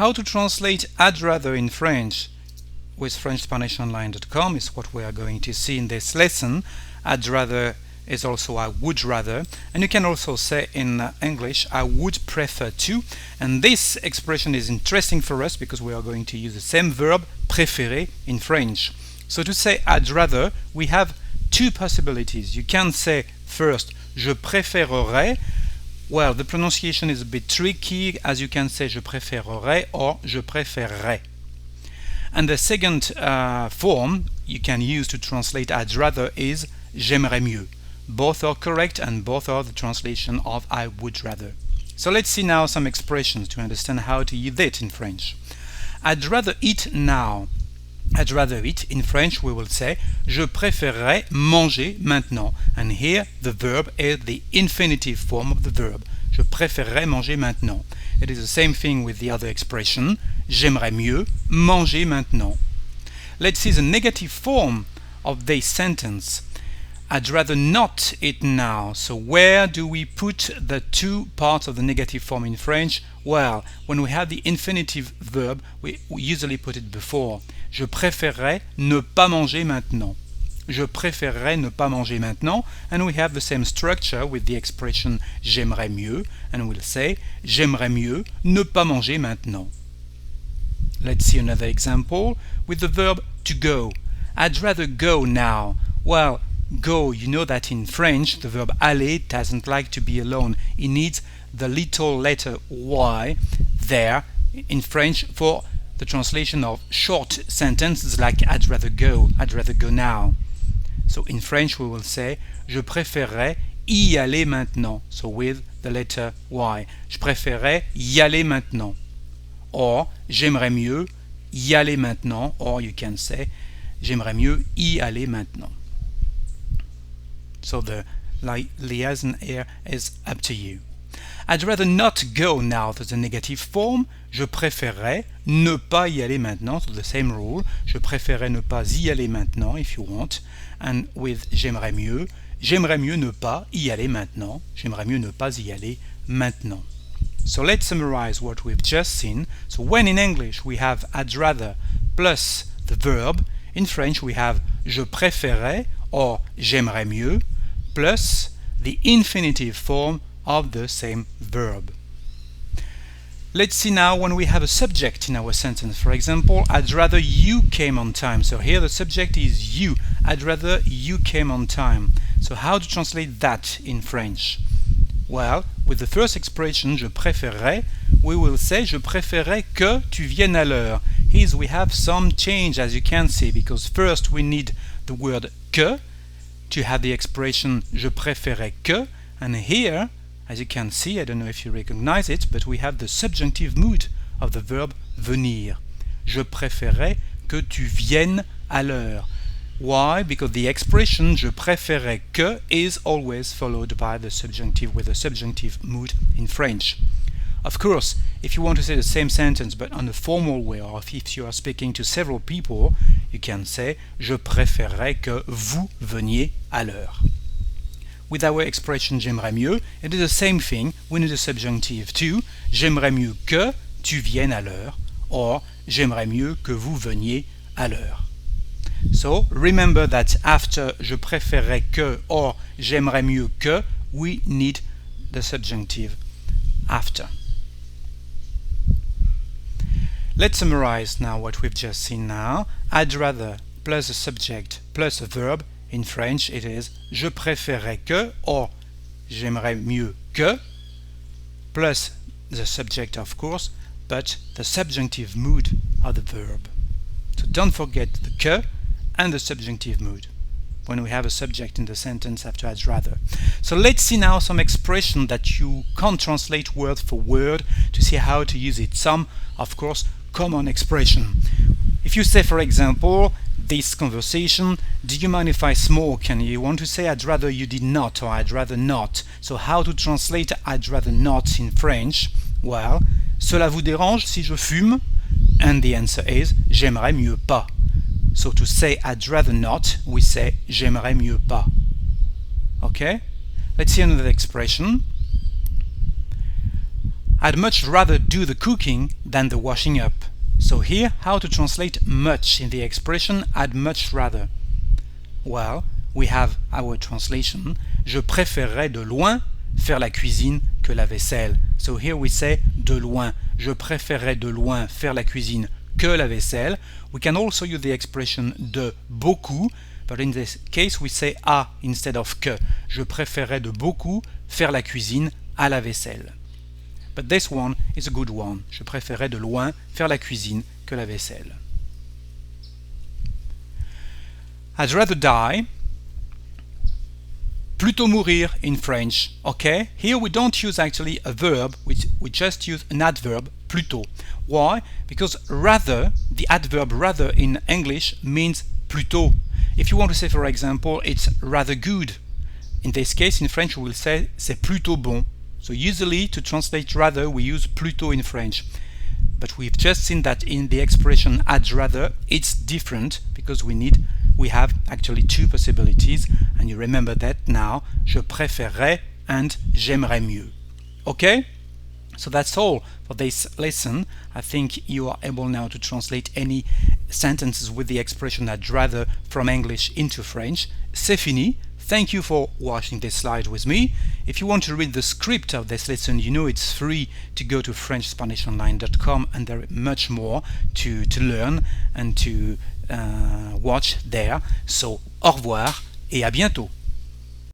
How to translate I'd rather in French with FrenchSpanishOnline.com is what we are going to see in this lesson. I'd rather is also I would rather, and you can also say in English I would prefer to, and this expression is interesting for us because we are going to use the same verb préférer in French. So to say I'd rather, we have two possibilities. You can say first je préférerais. Well, the pronunciation is a bit tricky, as you can say je préférerais or je préférerais. And the second form you can use to translate I'd rather is j'aimerais mieux. Both are correct and both are the translation of I would rather. So let's see now some expressions to understand how to use it in French. I'd rather eat now. I'd rather eat. In French we will say je préférerais manger maintenant, and here the verb is the infinitive form of the verb. Je préférerais manger maintenant. It is the same thing with the other expression j'aimerais mieux manger maintenant. Let's see the negative form of this sentence. I'd rather not eat now. So where do we put the two parts of the negative form in French? Well, when we have the infinitive verb, we usually put it before. Je préférerais ne pas manger maintenant. Je préférerais ne pas manger maintenant, and we have the same structure with the expression j'aimerais mieux, and we'll say j'aimerais mieux ne pas manger maintenant. Let's see another example with the verb to go. I'd rather go now. Well, go, you know that in French the verb aller doesn't like to be alone. It needs the little letter y there in French for the translation of short sentences like I'd rather go now. So in French we will say je préférerais y aller maintenant, so with the letter y. Je préférerais y aller maintenant. Or j'aimerais mieux y aller maintenant, or you can say j'aimerais mieux y aller maintenant. So the liaison here is up to you. I'd rather not go now to the negative form. Je préférerais ne pas y aller maintenant, so the same rule. Je préférerais ne pas y aller maintenant if you want. And with j'aimerais mieux ne pas y aller maintenant. J'aimerais mieux ne pas y aller maintenant. So let's summarize what we've just seen. So when in English we have I'd rather plus the verb, in French we have je préférais or j'aimerais mieux plus the infinitive form of the same verb. Let's see now when we have a subject in our sentence. For example, I'd rather you came on time. So here the subject is you. I'd rather you came on time. So how to translate that in French? Well, with the first expression, je préférerais, we will say je préférerais que tu viennes à l'heure. Here we have some change, as you can see, because first we need the word que to have the expression je préférais que, and here, as you can see, I don't know if you recognize it, but we have the subjunctive mood of the verb venir. Je préférais que tu viennes à l'heure. Why? Because the expression je préférais que is always followed by the subjunctive with a subjunctive mood in French. Of course, if you want to say the same sentence but on a formal way, or if you are speaking to several people, you can say je préférerais que vous veniez à l'heure. With our expression j'aimerais mieux, it is the same thing. We need a subjunctive too. J'aimerais mieux que tu viennes à l'heure, or j'aimerais mieux que vous veniez à l'heure. So remember that after je préférerais que or j'aimerais mieux que, we need the subjunctive after. Let's summarize now what we've just seen now. I'd rather plus a subject plus a verb. In French it is je préférerais que or j'aimerais mieux que plus the subject of course, but the subjunctive mood of the verb. So don't forget the que and the subjunctive mood when we have a subject in the sentence after I'd rather. So let's see now some expression that you can't translate word for word to see how to use it. Some, of course, common expression. If you say, for example, this conversation, do you mind if I smoke? And you want to say I'd rather you did not, or I'd rather not. So how to translate I'd rather not in French? Well, cela vous dérange si je fume? And the answer is j'aimerais mieux pas. So to say I'd rather not, we say j'aimerais mieux pas. Okay? Let's see another expression. I'd much rather do the cooking than the washing up. So here, how to translate much in the expression I'd much rather? Well, we have our translation. Je préférerais de loin faire la cuisine que la vaisselle. So here we say de loin. Je préférerais de loin faire la cuisine que la vaisselle. We can also use the expression de beaucoup, but in this case we say à instead of que. Je préférerais de beaucoup faire la cuisine à la vaisselle. But this one is a good one. Je préférerais de loin faire la cuisine que la vaisselle. I'd rather die. Plutôt mourir in French. Okay, here we don't use actually a verb, we just use an adverb, plutôt. Why? Because rather, the adverb rather in English means plutôt. If you want to say, for example, it's rather good. In this case, in French, we will say c'est plutôt bon. So usually, to translate rather, we use plutôt in French. But we've just seen that in the expression I'd rather, it's different because we have actually two possibilities, and you remember that now. Je préférerais and j'aimerais mieux. Okay? So that's all for this lesson. I think you are able now to translate any sentences with the expression I'd rather from English into French. C'est fini. Thank you for watching this slide with me. If you want to read the script of this lesson, you know it's free to go to FrenchSpanishOnline.com, and there is much more to learn and to watch there. So, au revoir et à bientôt.